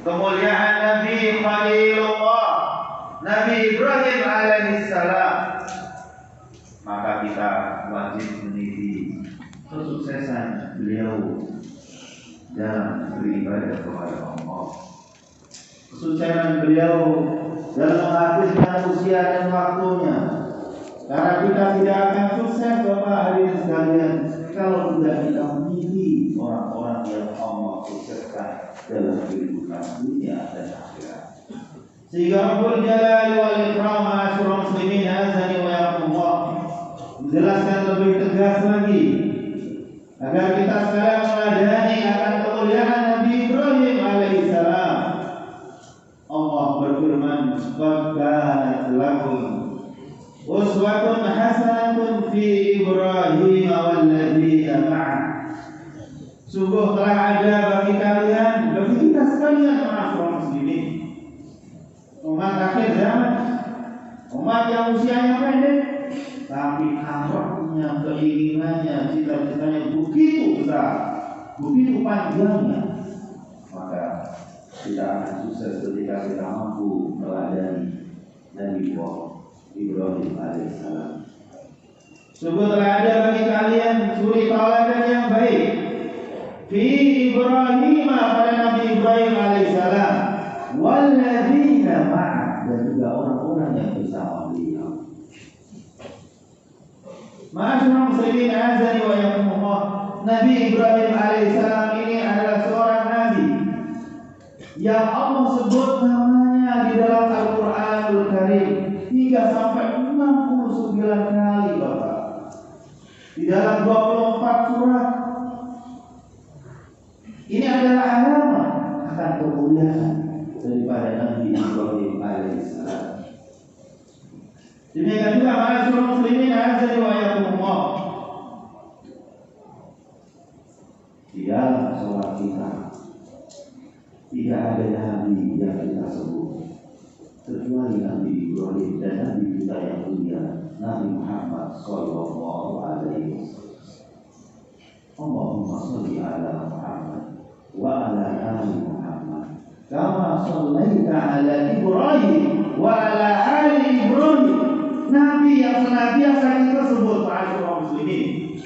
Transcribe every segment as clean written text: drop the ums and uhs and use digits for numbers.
kemuliaan Nabi Khalilullah, Nabi Ibrahim alaihissalam, maka kita wajib meniti kesuksesan beliau dalam beribadah kepada Allah, kesuksesan beliau dalam menghabiskan usia dan waktunya. Karena kita tidak akan sukses Bapak hadirin sekalian kalau tidak kita meniti orang-orang yang Allah sukseskan dalam kehidupan dunia dan akhirat. Sehingga Rabbul Jalali wal Ikram ma'asyiral muslimin azani wa yakumullah menjelaskan lebih tegas lagi agar kita sekarang meladani akan kemuliaan Nabi Ibrahim alaihissalam. Allah berfirman, "Qad kanat lakum uswatun hasanatun fi Ibrahim walladzina ma'ah." Sungguh telah ada bagi kalian, bagi kita sekalian ma'asyiral muslimin, umat akhir zaman, umat yang usianya pendek, tapi akhlaknya, keinginannya, cita-citanya begitu besar, begitu panjangnya, maka tidak akan sukses ketika kita mampu meladani Nabi Ibrahim alaihissalam. Sungguh telah ada bagi kalian suri tauladan yang baik fi Ibrahim pada Nabi Ibrahim alaihissalam walladzina ma'ah, dan juga orang-orang yang bersama beliau. Ma'asyiral muslimin azani wa yakumullah, Nabi Ibrahim alaihissalam ini adalah seorang nabi yang Allah sebut namanya di dalam Al-Qur'anul Karim hingga sampai 69 kali Bapak. Di dalam 24 surat. Ini adalah alamat akan kemuliaan daripada Nabi Ibrahim alaihissalam. Demikian juga ma'asyiral muslimin azani wa yakumullah, di dalam sholat kita tidak ada nabi yang kita sebut kecuali Nabi Ibrahim dan Nabi kita yang mulia, Nabi Muhammad sallallahu alaihi wasallam. Allahumma shalli ala Muhammad wa ala ali Muhammad kama shallaita ala Ibrahim wa ala ali Ibrahim. Nabi yang senantiasa kita sebut ma'asyiral muslimin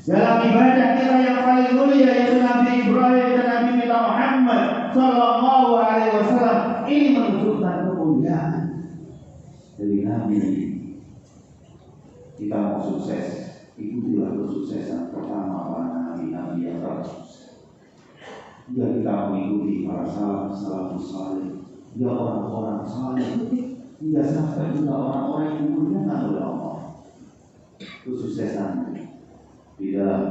dalam ibadah kita yang paling mulia, yaitu Nabi Ibrahim dan Nabi kita Muhammad sallallahu alaihi wasallam. Ini menunjukkan kemuliaan dari Nabi. Kita mau sukses, ikutilah kesuksesan pertama para nabi-nabi yang telah sukses. Jika kita mengikuti para salafus saleh, ya orang-orang saleh, hingga sampai juga orang-orang yang dimuliakan oleh Allah, kesuksesan di dalam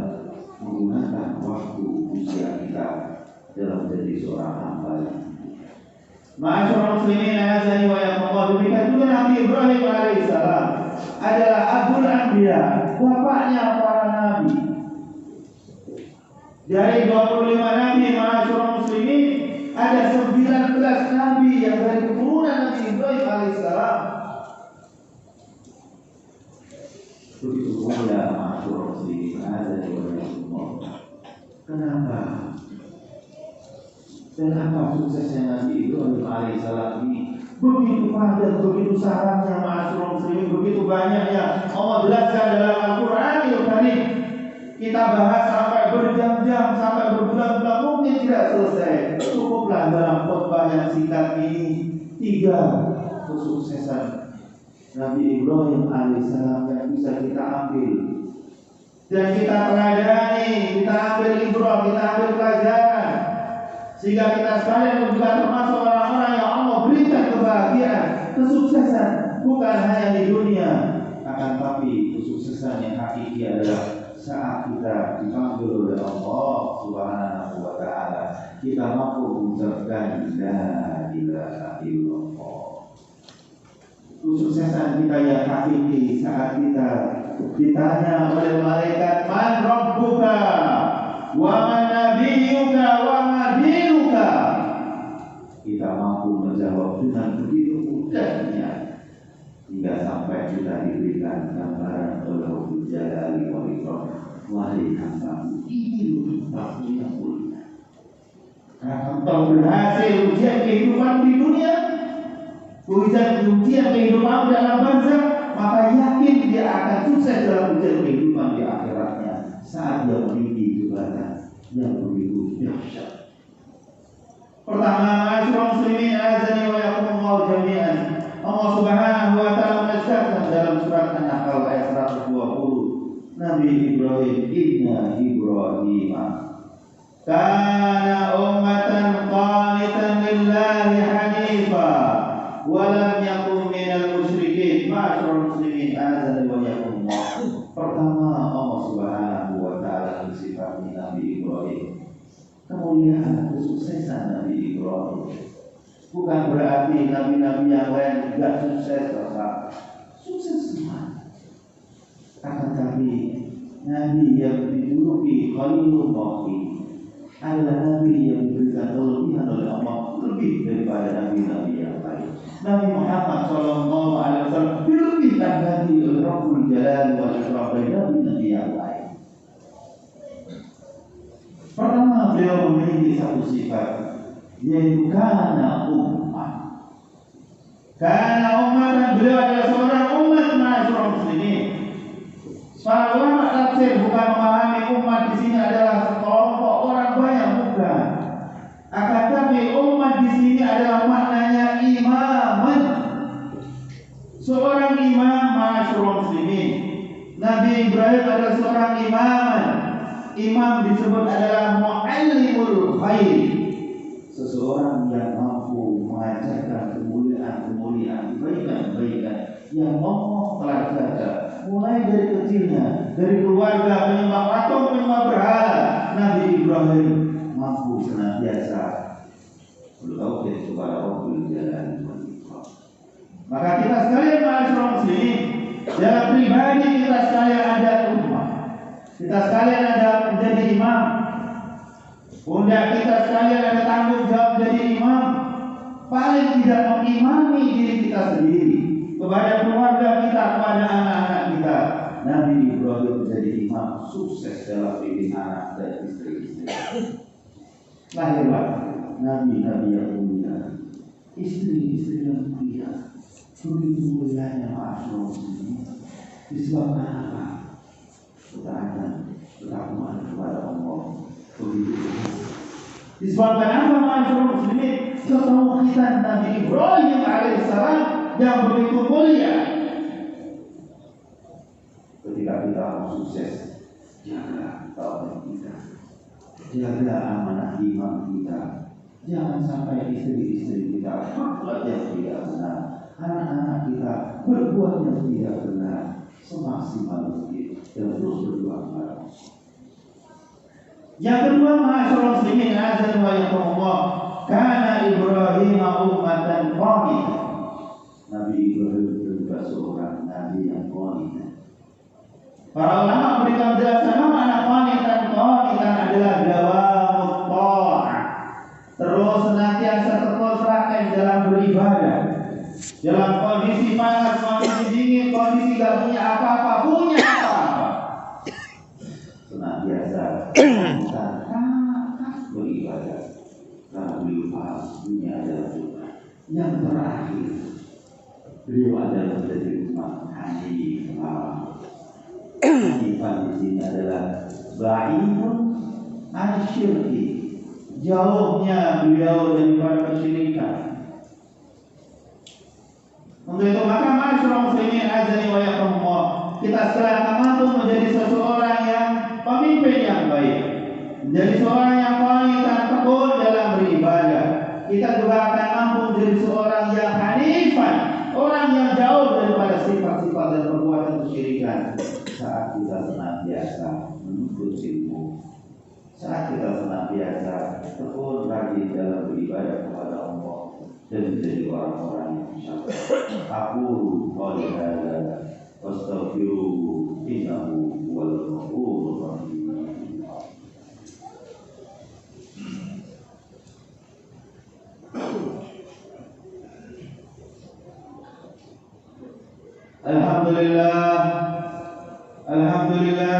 menggunakan waktu usia kita dalam menjadi seorang hamba. Ma'asyiral muslimin azani wa yakumullah, demikian juga Nabi Ibrahim alaihissalam adalah abul anbiya, bapaknya para nabi. Dari 25 nabi ma'asyiral muslimin, ada 19 nabi yang dari keturunan Nabi Ibrahim alaihissalam. Begitu mulia ma'asyiral muslimin azani wa yakumullah. Kenapa? Dan apa suksesnya Nabi Ibrahim alaihissalam ini? Begitu padat, begitu syaratnya ma'asyiral muslimin, begitu banyaknya. Allah jelaskan dalam Al-Qur'anul Karim. Kita bahas sampai berjam-jam, sampai berbulan-bulan, mungkin tidak selesai. Cukuplah dalam khutbah yang singkat ini 3 kesuksesan Nabi Ibrahim alaihissalam yang bisa kita ambil dan kita teladani, kita ambil ibrah, kita ambil pelajaran, sehingga kita sekalian juga termasuk orang-orang yang Allah berikan kebahagiaan, kesuksesan bukan hanya di dunia, akan tapi kesuksesan yang hakiki adalah saat kita dipanggil oleh Allah Subhanahu wa taala, kita mampu mengucapkan la ilaha illallah. Kesuksesan kita yang hakiki saat kita ditanya oleh malaikat, man rabbuka wa man nabiyuka wa ma dinuka, kita mampu menjawab dengan begitu mudahnya hingga sampai kita diberikan gambaran oleh Rabbul Jalali wal Ikram, wahai hamba, ini waktu yang mulia. Nah, kalau berhasil ujian kehidupan di dunia, ujian kehidupan dalam barzakh, maka yakin dia akan sukses dalam ujian kehidupan di akhiratnya saat dia memiliki jabatan yang begitu dahsyat. Pertama, ma'asyiral muslimin azani wa yakumullah jami'an. Allah Subhanahu wa taala menjelaskan dalam surat An-Nahl ayat 120, Nabi Ibrahim, inna Ibrahim kana ummatan qanitan lillahi hanifa wa lam yakun minal musyrikin. Ma'asyiral muslimin azani wa yakumullah. Pertama, Allah Subhanahu wa taala mensifati Nabi Ibrahim. Kemuliaan kesuksesan Nabi Ibrahim bukan berarti nabi-nabi yang lain tidak sukses, sukses semua. Akan tapi Nabi yang dijuluki Khalilullah adalah Nabi yang diberikan kelebihan oleh Allah lebih daripada nabi-nabi yang lain. Nabi Muhammad SAW dilebihkan lagi oleh Rabbul Jalal wal Ikram dari nabi-nabi yang lain. Pertama, beliau memiliki satu sifat, yaitu karena umat. Karena umat, dan beliau adalah seorang umat. Ma'asyiral muslimin, para ulama tafsir bukan memahami umat di sini adalah sekelompok orang banyak, bukan. Akan tapi umat di sini adalah maknanya imaman. Seorang imam. Ma'asyiral muslimin, Nabi Ibrahim adalah seorang imaman. Imam disebut adalah mu'allimul khair, seseorang yang mampu mengajarkan kemuliaan-kemuliaan, kebaikan-kebaikan yang Allah telah jaga mulai dari kecilnya, dari keluarga penyembah patung, penyembah berhala. Nabi Ibrahim mampu senantiasa bertauhid kepada Rabbul Jalal wal Ikram. Maka kita sekalian ma'asyiral muslimin, dalam pribadi kita sekalian ada ummah. Kita sekalian ada menjadi imam. Bunda kita sekalian ada tanggung jawab menjadi imam. Paling tidak mengimami diri kita sendiri, kepada keluarga kita, kepada anak-anak kita. Nabi Ibrahim menjadi imam, sukses dalam didik anak dan istri-istri. Lahirlah nabi-nabi yang mulia, istri-istri yang mulia. Begitu mulianya ma'asyiral muslimin. Disebabkan apa? Ketaatan, ketakwaan kepada Allah. Begitu. Disebabkan apa, ma'asyiral muslimin? Ketauhidan Nabi Ibrahim alaihissalam yang begitu mulia. Ketika kita mau sukses, jaga tauhid kita, jaga amanah iman kita. Jangan sampai istri-istri kita berbuat yang tidak benar, anak-anak kita berbuat yang tidak benar. Semaksimal mungkin dan terus berjuang kepada Allah. Yang kedua, ma'asyiral muslimin azan wa yakumullah, kana Ibrahim ummatan qanitan. Nabi Ibrahim juga seorang nabi yang qanitan. Para ulama memberikan penjelasan makna qanitan. Qanitan adalah dawamut ta'ah, terus senantiasa terkonsentrasi dalam beribadah. Dalam kondisi panas, kondisi dingin, kondisi gak punya apa-apa, punya apa-apa, senantiasa kita beribadah. Karena beliau paham dunia adalah dunia. Yang terakhir, beliau adalah menjadi umat hanifah. Hanifah di sini adalah ba'idun an-syirki, jauhnya beliau daripada kesyirikan. Untuk itu maka ma'asyiral muslimin azani wa yakumullah, kita sekarang mampu menjadi seseorang yang pemimpin yang baik, menjadi seorang yang qanitan, tekun dalam beribadah. Kita juga akan mampu menjadi seorang yang hanifan, orang yang jauh daripada sifat-sifat dan perbuatan kesyirikan. Saat kita senantiasa menuntut ilmu, saat kita senantiasa tekun rajin dalam beribadah kepada Allah dan menjadi orang-orang yang syukur. Aku qouli hadza wastaghfiruhu innahu huwal ghafurur rahim. Alhamdulillah, alhamdulillah